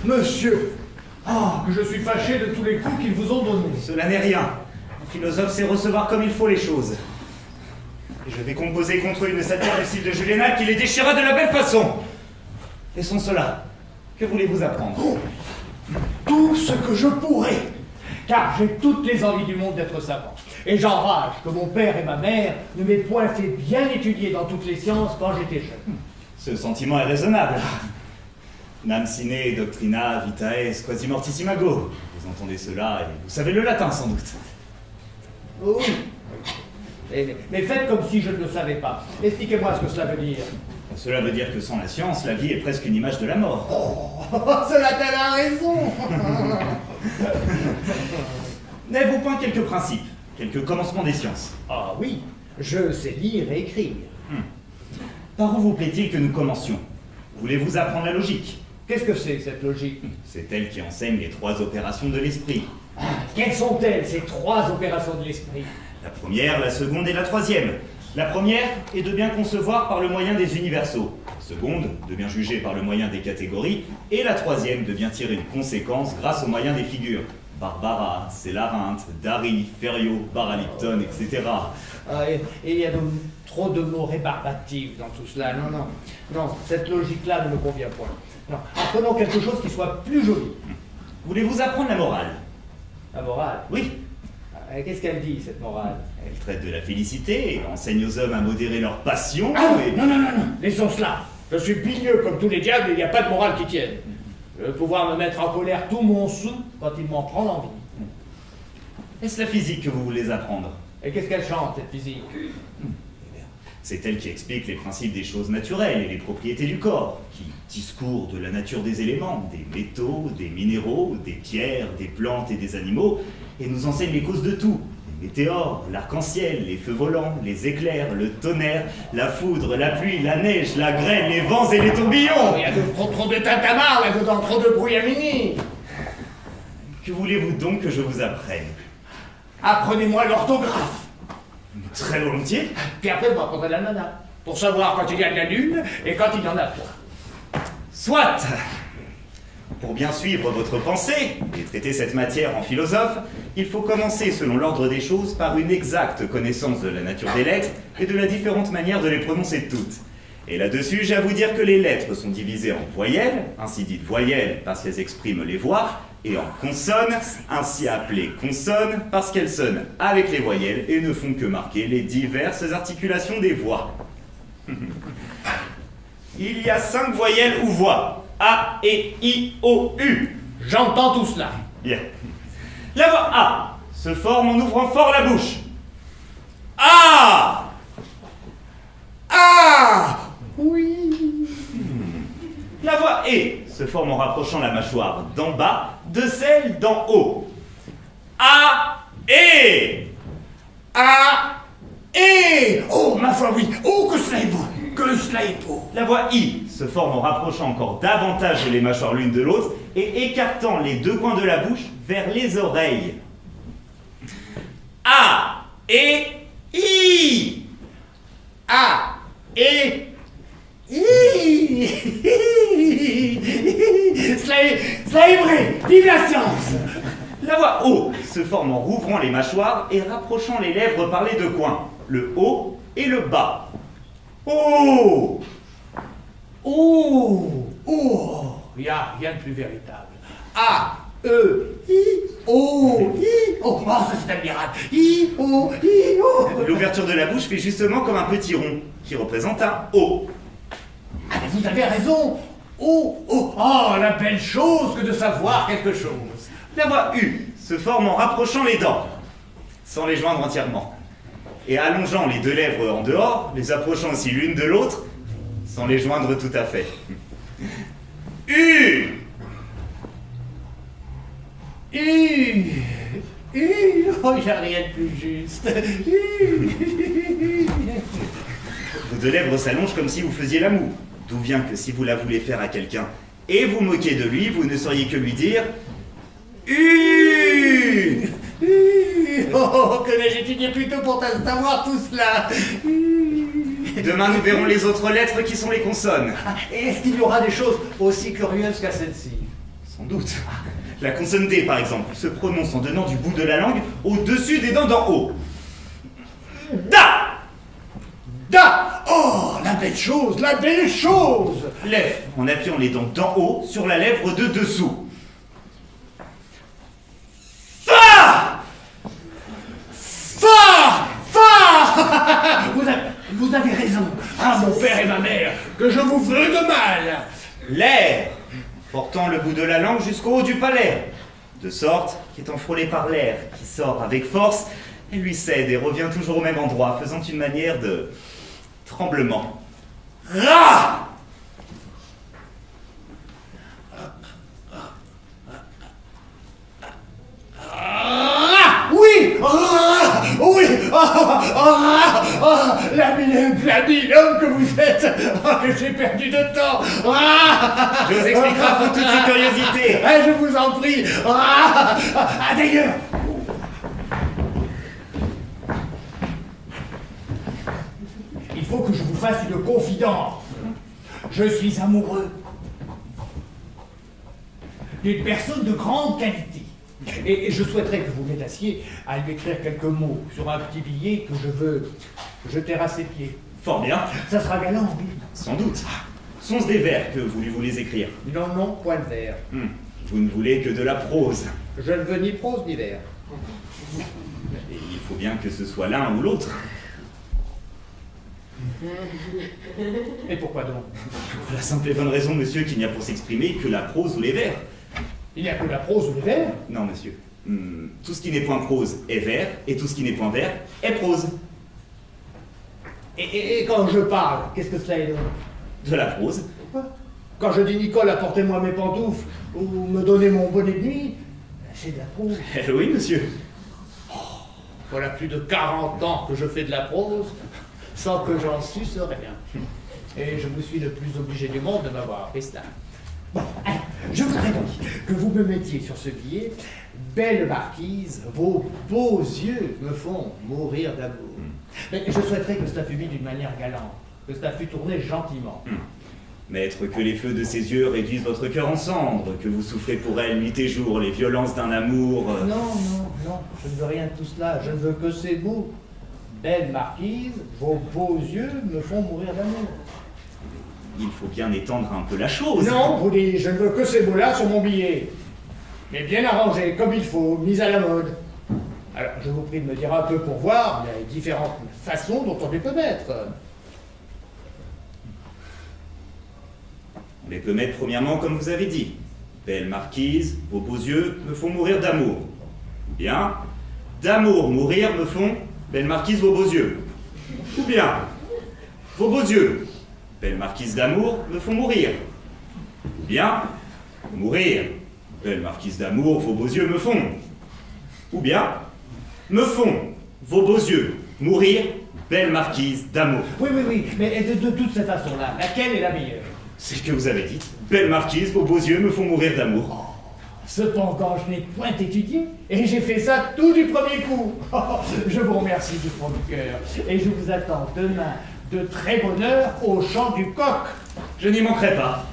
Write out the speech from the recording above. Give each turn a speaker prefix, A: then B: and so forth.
A: Monsieur, que je suis fâché de tous les coups qu'ils vous ont donnés.
B: Cela n'est rien. Un philosophe sait recevoir comme il faut les choses. Et je vais composer contre eux une satire du style de Juvénal qui les déchira de la belle façon. Et sans cela, que voulez-vous apprendre?
A: Tout ce que je pourrais, car j'ai toutes les envies du monde d'être savant. Et j'enrage que mon père et ma mère ne m'aient point fait bien étudier dans toutes les sciences quand j'étais jeune.
B: Ce sentiment est raisonnable. Nam sine doctrina vitae quasi mortis imago. Vous entendez cela et vous savez le latin sans doute.
A: Oui. Mais faites comme si je ne le savais pas. Expliquez-moi ce que cela veut dire.
B: Cela veut dire que sans la science, la vie est presque une image de la mort.
A: Cela t'a raison.
B: N'avez-vous point quelques principes, quelques commencements des sciences?
A: Ah oui, je sais lire et écrire.
B: Par où vous plaît-il que nous commencions? Voulez-vous apprendre la logique?
A: Qu'est-ce que c'est, cette logique?
B: C'est elle qui enseigne les 3 opérations de l'esprit.
A: Quelles sont-elles, ces 3 opérations de l'esprit?
B: La première, la seconde et la troisième. La première est de bien concevoir par le moyen des universaux. La seconde, de bien juger par le moyen des catégories. Et la troisième, de bien tirer une conséquence grâce au moyen des figures. Barbara, Célarinthe, Dari, Ferriot, Baralipton, etc.
A: Et il y a trop de mots rébarbatifs dans tout cela. Non, cette logique-là ne me convient point. Non, apprenons quelque chose qui soit plus joli.
B: Voulez-vous apprendre la morale?
A: La morale?
B: Oui.
A: Qu'est-ce qu'elle dit, cette morale?
B: Elle traite de la félicité et enseigne aux hommes à modérer leurs passions.
A: Non, laissons cela. Je suis bilieux comme tous les diables et il n'y a pas de morale qui tienne. Je veux pouvoir me mettre en colère tout mon sou quand il m'en prend l'envie.
B: Est-ce la physique que vous voulez apprendre?
A: Et qu'est-ce qu'elle chante, cette physique?
B: C'est elle qui explique les principes des choses naturelles et les propriétés du corps, qui discourt de la nature des éléments, des métaux, des minéraux, des pierres, des plantes et des animaux, et nous enseigne les causes de tout. Les météores, l'arc-en-ciel, les feux volants, les éclairs, le tonnerre, la foudre, la pluie, la neige, la grêle, les vents et les tourbillons.
A: Il y a trop de tintamarre là-dedans, trop de brouillamini.
B: Que voulez-vous donc que je vous apprenne?
A: Apprenez-moi l'orthographe.
B: Très volontiers.
A: Puis après, vous m'apprendrez l'almanach, pour savoir quand il y a de la lune et quand il y en a point.
B: Soit. Pour bien suivre votre pensée et traiter cette matière en philosophe, il faut commencer selon l'ordre des choses par une exacte connaissance de la nature des lettres et de la différente manière de les prononcer toutes. Et là-dessus, j'ai à vous dire que les lettres sont divisées en voyelles, ainsi dites voyelles parce qu'elles expriment les voix, et en consonnes, ainsi appelées consonnes parce qu'elles sonnent avec les voyelles et ne font que marquer les diverses articulations des voix. Il y a 5 voyelles ou voix. A, E, I, O, U.
A: J'entends tout cela.
B: Bien. La voix A se forme en ouvrant fort la bouche. A.
A: Ah! Oui.
B: La voix E se forme en rapprochant la mâchoire d'en bas de celle d'en haut. A, E.
A: Ah! Et oh, ma foi, oui. Oh, que cela est beau. Que cela est beau.
B: La voix I se forme en rapprochant encore davantage les mâchoires l'une de l'autre et écartant les 2 coins de la bouche vers les oreilles. A, E, I.
A: A, et I. Cela est vrai. Vive la science.
B: La voix O se forme en rouvrant les mâchoires et rapprochant les lèvres par les 2 coins, le haut et le bas. Oh!
A: Oh! Oh! Il n'y a rien de plus véritable. A, E, I, O, I, O. Oh, ça c'est admirable. I, O, I, O.
B: L'ouverture de la bouche fait justement comme un petit rond, qui représente un O.
A: Ah, mais vous avez raison. Oh, oh, oh, la belle chose que de savoir quelque chose.
B: La voix U se forme en rapprochant les dents, sans les joindre entièrement, et allongeant les 2 lèvres en dehors, les approchant aussi l'une de l'autre, sans les joindre tout à fait. U.
A: Oh, il n'y a rien de plus juste.
B: Vos 2 lèvres s'allongent comme si vous faisiez l'amour, d'où vient que si vous la voulez faire à quelqu'un et vous moquez de lui, vous ne sauriez que lui dire U.
A: Oh, que l'ai-je étudié plus tôt pour savoir tout cela.
B: Demain, nous verrons les autres lettres qui sont les consonnes.
A: Et est-ce qu'il y aura des choses aussi curieuses qu'à celle-ci?
B: Sans doute. La consonne D, par exemple, se prononce en donnant du bout de la langue au-dessus des dents d'en haut. Da!
A: Da! Oh, la belle chose, la belle chose!
B: Lèvre, en appuyant les dents d'en haut sur la lèvre de dessous.
A: Fa! Fa! Fa! Vous avez raison. Ah, mon père et ma mère, que je vous veux de mal.
B: L'air, portant le bout de la langue jusqu'au haut du palais, de sorte qu'étant frôlé par l'air qui sort avec force, elle lui cède et revient toujours au même endroit, faisant une manière de tremblement.
A: Ra! Oui! Ah, oui! La binôme que vous êtes! Que j'ai perdu de temps!
B: Je vous expliquerai pour toutes ces curiosités.
A: Je vous en prie! D'ailleurs! Il faut que je vous fasse une confidence. Je suis amoureux d'une personne de grande qualité. Et je souhaiterais que vous m'aidassiez à lui écrire quelques mots sur un petit billet que je veux jeter à ses pieds.
B: Fort bien.
A: Ça sera galant, oui.
B: Sans doute. Sont-ce des vers que voulez-vous les écrire?
A: Non, non, point de vers.
B: Vous ne voulez que de la prose.
A: Je ne veux ni prose ni vers.
B: Et il faut bien que ce soit l'un ou l'autre.
A: Et pourquoi donc?
B: Pour la simple et bonne raison, monsieur, qu'il n'y a pour s'exprimer que la prose ou les vers.
A: Il n'y a que la prose ou les vers?
B: Non, monsieur. Tout ce qui n'est point prose est vers, et tout ce qui n'est point vers est prose.
A: Et quand je parle, qu'est-ce que cela est donc?
B: De la prose.
A: Quand je dis Nicole, apportez-moi mes pantoufles, ou me donnez mon bonnet de nuit, c'est de la prose.
B: Eh oui, monsieur.
A: Voilà plus de 40 ans que je fais de la prose, sans que j'en suce rien. Et je me suis le plus obligé du monde de m'avoir appris cela. Bon, alors, je voudrais donc que vous me mettiez sur ce billet « Belle marquise, vos beaux yeux me font mourir d'amour ». Mais je souhaiterais que cela fût mis d'une manière galante, que cela fût tourné gentiment.
B: Maître, que les feux de ses yeux réduisent votre cœur en cendres, que vous souffrez pour elle nuit et jour, les violences d'un amour...
A: Non, non, non, je ne veux rien de tout cela, je ne veux que ces mots. Belle marquise, vos beaux yeux me font mourir d'amour.
B: Il faut bien étendre un peu la chose.
A: Non, vous dites, je ne veux que ces mots-là sur mon billet. Mais bien arrangés, comme il faut, mis à la mode. Alors, je vous prie de me dire un peu pour voir les différentes façons dont on les peut mettre.
B: On les peut mettre premièrement comme vous avez dit. Belle marquise, vos beaux yeux me font mourir d'amour. Ou bien, d'amour mourir me font, belle marquise, vos beaux yeux. Ou bien, vos beaux yeux, belle marquise d'amour, me font mourir. Ou bien, mourir, belle marquise d'amour, vos beaux yeux me font. Ou bien, me font, vos beaux yeux, mourir, belle marquise d'amour.
A: Oui, oui, oui, mais de toutes ces façons-là, laquelle est la meilleure?
B: C'est ce que vous avez dit. Belle marquise, vos beaux yeux me font mourir d'amour.
A: Cependant, je n'ai point étudié, et j'ai fait ça tout du premier coup. Je vous remercie du fond du cœur, et je vous attends demain de très bonne heure au chant du coq.
B: Je n'y manquerai pas.